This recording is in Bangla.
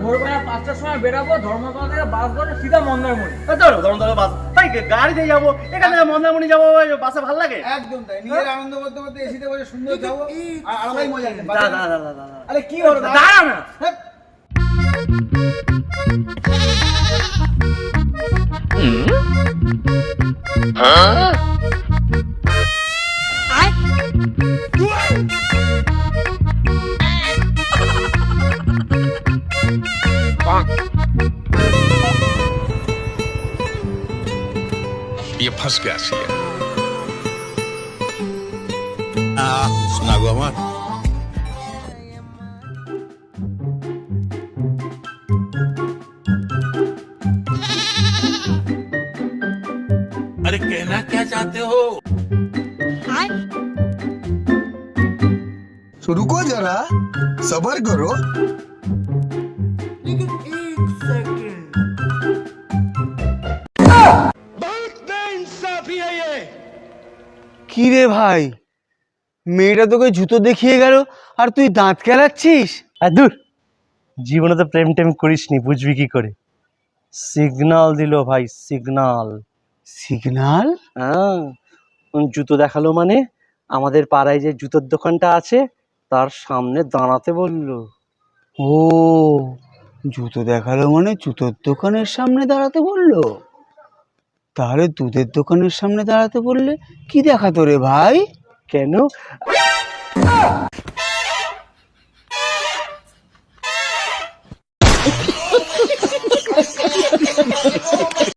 ভোরবেলা 5টার সময় বেরাবো, ধর্মতলা থেকে বাস ধরে সিধা মন্দারমণি। ধর্মতলা বাস ভাই, গাড়িতে যাবো, এখানে মন্দারমণি যাবো, বাসে ভালো লাগে? একদম তাই, নিজের আনন্দ করতে করতে এসিতে বসে সুন্দর যাবো আর আলাদাই মজা আছে। দাঁড়া, আরে কি হলো, দাঁড়া না। হ্যাঁ, ये फंस गया सी है। শোনা গো আমার, अरे कहना क्या चाहते हो? तो रुको जरा, सबर करो। কি রে ভাই, মেয়েটা তোকে জুতো দেখিয়ে গেল আর তুই দাঁত কেলাচ্ছিস? আর দূর, জীবনে তো প্রেম টেম করিসনি, বুঝবি কি করে? সিগন্যাল দিল ভাই, সিগন্যাল। সিগন্যাল? হ্যাঁ, জুতো দেখালো মানে আমাদের পাড়ায় যে জুতোর দোকানটা আছে তার সামনে দাঁড়াতে বললো। ও, জুতো দেখালো মানে জুতোর দোকানের সামনে দাঁড়াতে বললো? তাহলে দুধের দোকানের সামনে দাঁড়াতে বললে কি দেখাতো রে ভাই? কেন?